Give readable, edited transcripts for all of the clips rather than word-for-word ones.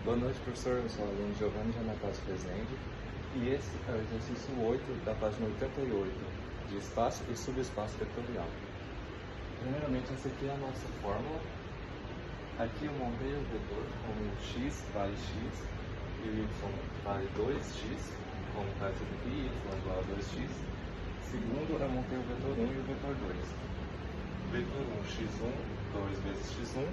Boa noite, professor. Eu sou o aluno Giovanni de Anacleto Rezende e esse é o exercício 8 da página 88, de espaço e subespaço vetorial. Primeiramente, essa aqui é a nossa fórmula. Aqui eu montei o vetor como x vale x e o y vale 2x, como está escrito aqui, y igual a 2x. Segundo, eu montei o vetor 1 e o vetor 2. Vetor 1, x1, 2 vezes x1,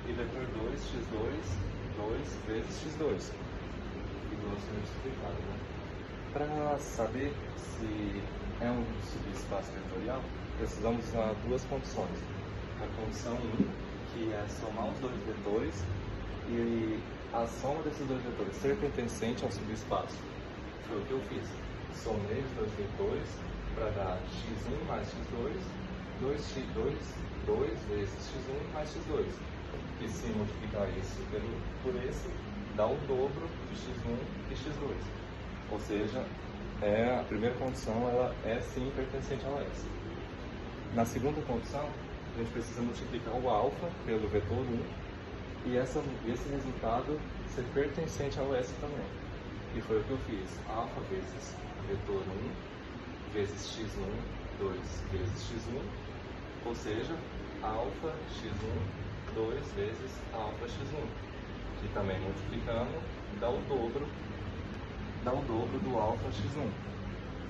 e vetor 2, x2, 2 vezes x2, igual a ser multiplicado, né? Para saber se é um subespaço vetorial, precisamos usar duas condições. A condição 1, que é somar os dois vetores, e a soma desses dois vetores ser pertencente ao subespaço. Foi o que eu fiz. Somei os dois vetores para dar x1 mais x2, 2 vezes x1 mais x2. E se multiplicar isso por esse, dá o dobro de x1 e x2. Ou seja, a primeira condição ela é sim pertencente ao S. Na segunda condição, a gente precisa multiplicar o alfa pelo vetor 1 e esse resultado ser pertencente ao S também. E foi o que eu fiz. Alfa vezes vetor 1 vezes x1, 2 vezes x1, ou seja, alfa x1 2 vezes alfa x1, que também multiplicando dá o dobro do alfa x1,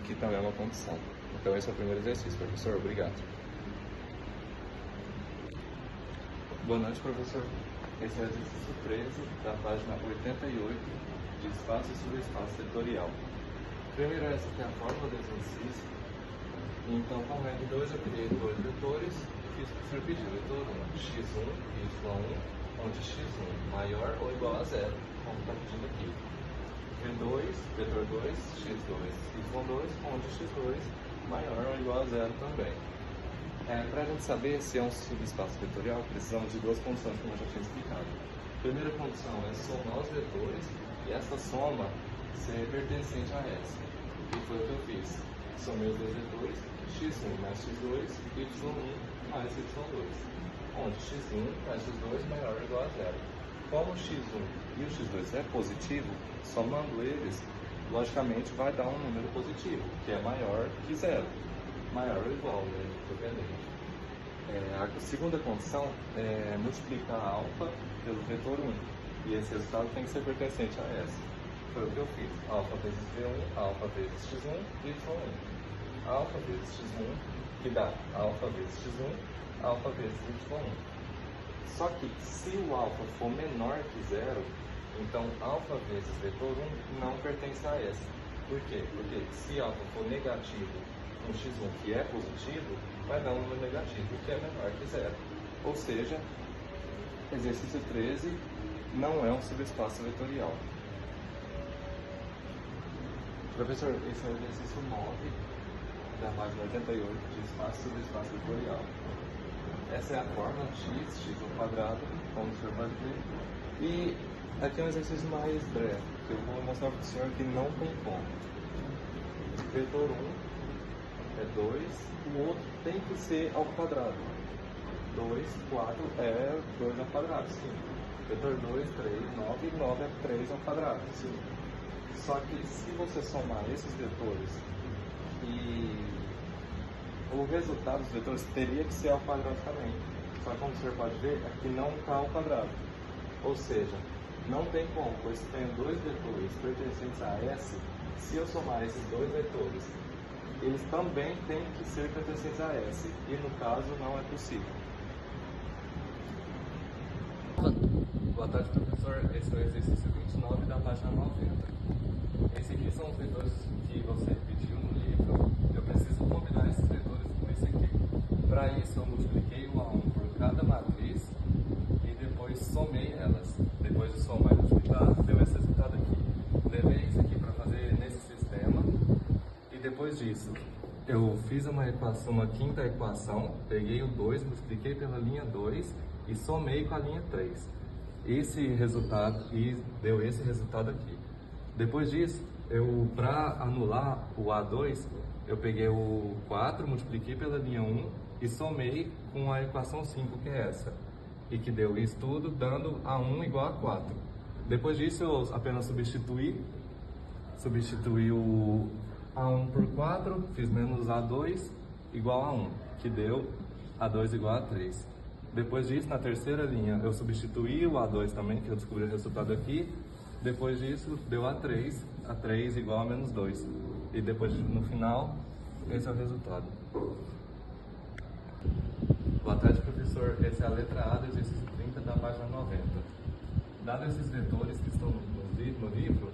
que também é uma condição. Então esse é o primeiro exercício, professor. Obrigado. Boa noite, professor. Esse é o exercício 13 da página 88 de espaço e subespaço vetorial. Primeiro, essa aqui é a fórmula do exercício. Então, como é de 2, eu criei dois vetores. Fiz o que o senhor pediu, vetor 1, x1 e y1, onde x1 maior ou igual a zero, como está pedindo aqui. V2, vetor 2, x2, y2, onde x2 maior ou igual a zero também. Para a gente saber se é um subespaço vetorial, precisamos de duas condições, como eu já tinha explicado. A primeira condição é somar os vetores e essa soma ser pertencente a S. E foi o que eu fiz. Somei os dois vetores, x1 mais x2, y1 mais y2, onde x1 mais x2 maior ou igual a zero. Como o x1 e o x2 é positivo, somando eles, logicamente vai dar um número positivo, que é maior que zero. Maior ou igual, né? Independente. A segunda condição é multiplicar alfa pelo vetor 1, e esse resultado tem que ser pertencente a S. Foi o que eu fiz. Alfa vezes V1, alfa vezes x1, y1. Alfa vezes x1, que dá alfa vezes x1, alfa vezes y1. Só que se o alfa for menor que zero, então alfa vezes vetor 1 não pertence a S. Por quê? Porque se alfa for negativo com x1 que é positivo, vai dar um número negativo que é menor que zero. Ou seja, exercício 13 não é um subespaço vetorial. Professor, esse é o exercício 9 da página 88 de espaço e subespaço vetorial. Essa é a fórmula x ao quadrado, como o senhor pode ver. E aqui é um exercício mais breve, que eu vou mostrar para o senhor que não tem como. Vetor 1 é 2, o outro tem que ser ao quadrado. 2, 4 é 2 ao quadrado, sim. Vetor 2, 3, 9, 9 é 3 ao quadrado, sim. Só que se você somar esses vetores e o resultado dos vetores teria que ser ao quadrado também. Só que como o senhor pode ver, aqui não está ao quadrado. Ou seja, não tem como, pois tenho dois vetores pertencentes a S, se eu somar esses dois vetores, eles também têm que ser pertencentes a S, e no caso não é possível. Boa tarde, professor. Esse é o exercício 29 da página 90. Esses aqui são os vetores que você pediu no livro. Eu preciso combinar esses vetores com esse aqui. Para isso, eu multipliquei o A1 por cada matriz e depois somei elas. Depois de somar e multiplicar, deu esse resultado aqui. Levei isso aqui para fazer nesse sistema e depois disso, eu fiz uma quinta equação, peguei o 2, multipliquei pela linha 2 e somei com a linha 3. Esse resultado, e deu esse resultado aqui. Depois disso, para anular o A2, eu peguei o 4, multipliquei pela linha 1 e somei com a equação 5, que é essa. E que deu isso tudo, dando A1 igual a 4. Depois disso, eu apenas substituí o A1 por 4, fiz menos A2 igual a 1, que deu A2 igual a 3. Depois disso, na terceira linha, eu substituí o A2 também, que eu descobri o resultado aqui. Depois disso, deu A3 igual a menos 2. E depois, no final, esse é o resultado. Boa tarde, professor. Essa é a letra A do exercício 30 da página 90. Dados esses vetores que estão no livro,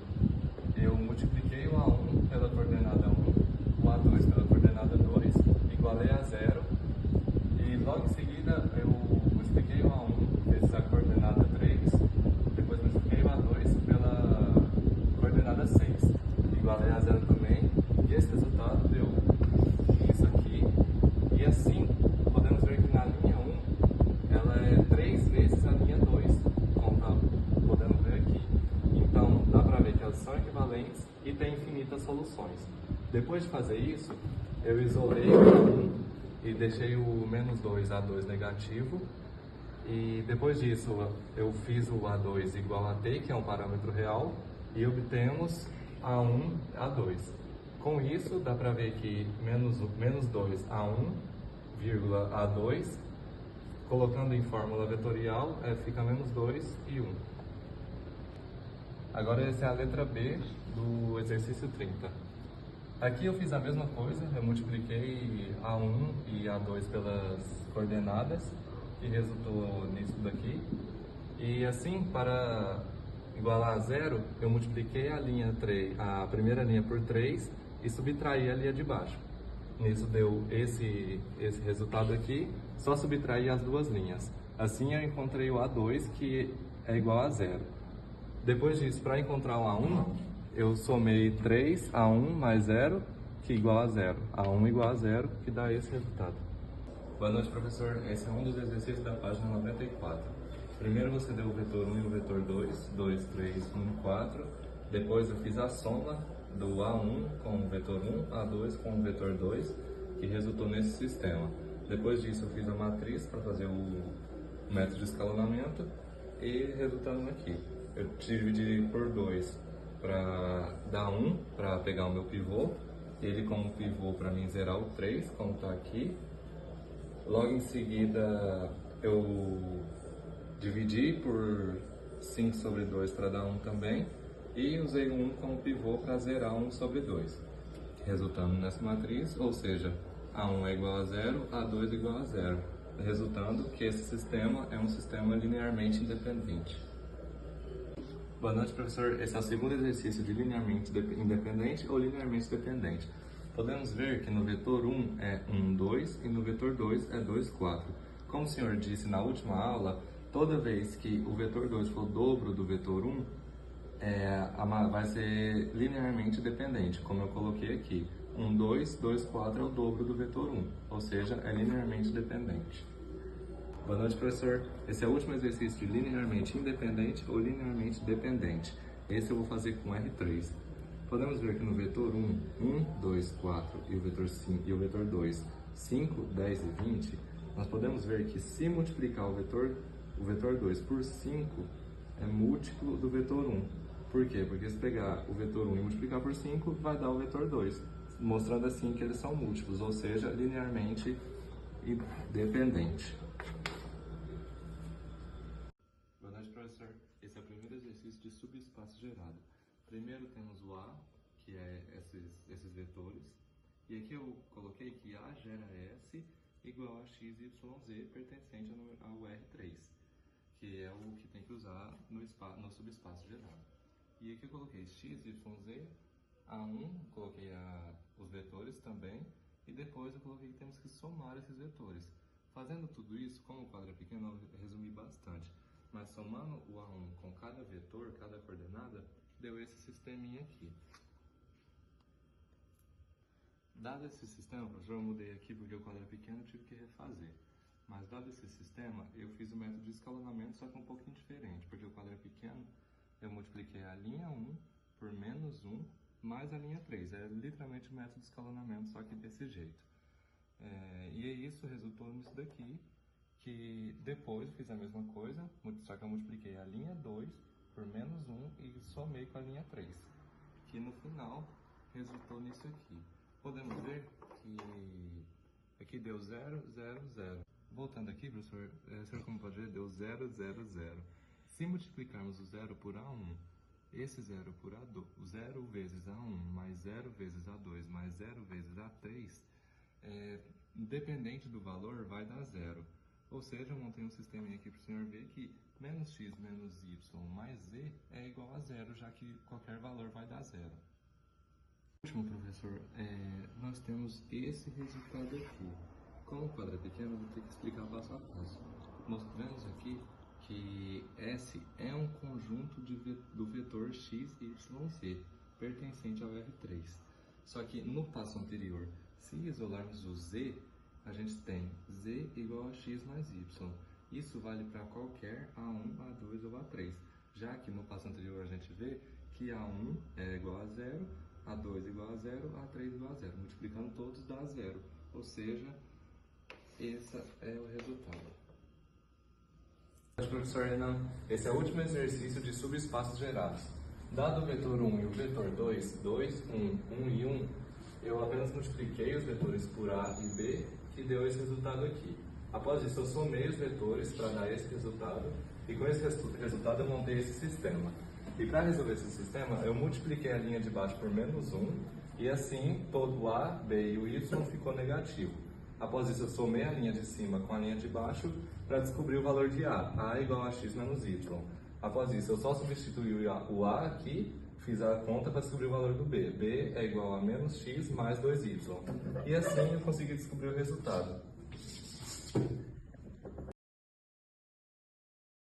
eu multipliquei o A1 pela coordenada 1, o A2 pela coordenada 2, igualei a 0, e logo em seguida eu multipliquei o A1 vezes a coordenada 3, depois multipliquei o A2 pela coordenada 6, igualei a 0 também, e esse resultado deu isso aqui, e assim podemos ver que na linha 1 ela é 3 vezes a linha 2, como podemos ver aqui. Então dá para ver que elas são equivalentes e tem infinitas soluções. Depois de fazer isso, eu isolei o A1 e deixei o menos 2 A2 negativo. E depois disso, eu fiz o A2 igual a T, que é um parâmetro real, e obtemos A1, A2. Com isso, dá para ver que menos 2 A1, vírgula A2, colocando em fórmula vetorial, fica menos 2 e 1. Agora essa é a letra B do exercício 30. Aqui eu fiz a mesma coisa, eu multipliquei A1 e A2 pelas coordenadas, que resultou nisso daqui. E assim, para igualar a 0, eu multipliquei a primeira linha por 3 e subtraí a linha de baixo. Nisso deu esse resultado aqui, só subtraí as duas linhas. Assim eu encontrei o A2, que é igual a 0. Depois disso, para encontrar o A1, eu somei 3 A1 mais 0, que é igual a 0. A1 igual a 0, que dá esse resultado. Boa noite, professor. Esse é um dos exercícios da página 94. Primeiro você deu o vetor 1 e o vetor 2, 2, 3, 1, 4. Depois eu fiz a soma do A1 com o vetor 1, A2 com o vetor 2, que resultou nesse sistema. Depois disso eu fiz a matriz para fazer o método de escalonamento e resultando aqui. Eu dividi por 2 para dar 1, para pegar o meu pivô. Ele como pivô para mim zerar o 3, como está aqui. Logo em seguida eu dividi por 5 sobre 2 para dar 1 também. E usei 1 como pivô para zerar 1 sobre 2. Resultando nessa matriz, ou seja, A1 é igual a 0, A2 é igual a 0. Resultando que esse sistema é um sistema linearmente independente. Boa noite, professor. Esse é o segundo exercício de linearmente independente ou linearmente dependente. Podemos ver que no vetor 1 é 1, 2 e no vetor 2 é 2, 4. Como o senhor disse na última aula, toda vez que o vetor 2 for o dobro do vetor 1, vai ser linearmente dependente, como eu coloquei aqui. 1, 2, 2, 4 é o dobro do vetor 1, ou seja, é linearmente dependente. Boa noite, professor. Esse é o último exercício de linearmente independente ou linearmente dependente. Esse eu vou fazer com R3. Podemos ver que no vetor 1, 1, 2, 4 e o vetor 5 e o vetor 2, 5, 10 e 20, nós podemos ver que se multiplicar o vetor 2 por 5 é múltiplo do vetor 1. Por quê? Porque se pegar o vetor 1 e multiplicar por 5, vai dar o vetor 2, mostrando assim que eles são múltiplos, ou seja, linearmente independente. Boa noite, professor. Esse é o primeiro exercício de subespaço gerado. Primeiro temos o A, que é esses vetores, e aqui eu coloquei que A gera S igual a x, y, z pertencente ao R3, que é o que tem que usar no subespaço gerado. E aqui eu coloquei x, y, z, A1, coloquei os vetores também, e depois eu coloquei que temos que somar esses vetores. Fazendo tudo isso, como o quadro é pequeno, eu resumi bastante. Mas somando o A1 com cada vetor, cada coordenada, deu esse sisteminha aqui. Dado esse sistema, professor, eu mudei aqui porque o quadro é pequeno e tive que refazer. Mas dado esse sistema, eu fiz o método de escalonamento, só que um pouquinho diferente, porque o quadro é pequeno, eu multipliquei a linha 1 por menos 1 mais a linha 3. É literalmente o método de escalonamento, só que desse jeito. E isso resultou nisso daqui, que depois eu fiz a mesma coisa, só que eu multipliquei a linha 2 por menos 1 e somei com a linha 3, que no final resultou nisso aqui. Podemos ver que aqui deu 0, 0, 0. Voltando aqui, professor, como pode ver, deu 0, 0, 0. Se multiplicarmos o 0 por A1, esse 0 por A2, 0 vezes A1 mais 0 vezes A2 mais 0 vezes A3, independente do valor, vai dar 0. Ou seja, eu montei um sistema aqui para o senhor ver que menos x menos y mais z é igual a 0, já que qualquer valor vai dar 0. Último, professor, nós temos esse resultado aqui. Como o quadro é pequeno, eu vou ter que explicar passo a passo. Mostramos aqui que S é um conjunto do vetor x, y, z, pertencente ao R3. Só que no passo anterior, se isolarmos o z, a gente tem z igual a x mais y. Isso vale para qualquer A1, A2 ou A3, já que no passo anterior a gente vê que A1 é igual a 0, A2 igual a 0, A3 igual a 0. Multiplicando todos dá 0, ou seja, esse é o resultado. Professor Renan, esse é o último exercício de subespaços gerados. Dado o vetor 1 e o vetor 2, 2, 1, 1 e 1, eu apenas multipliquei os vetores por A e B, que deu esse resultado aqui. Após isso, eu somei os vetores para dar esse resultado, e com esse resultado eu montei esse sistema. E para resolver esse sistema, eu multipliquei a linha de baixo por menos 1, e assim todo o A, B e o Y ficou negativo. Após isso, eu somei a linha de cima com a linha de baixo para descobrir o valor de A igual a x menos y. Após isso, eu só substituí o A aqui, fiz a conta para descobrir o valor do B. B é igual a menos x mais 2y. E assim eu consegui descobrir o resultado.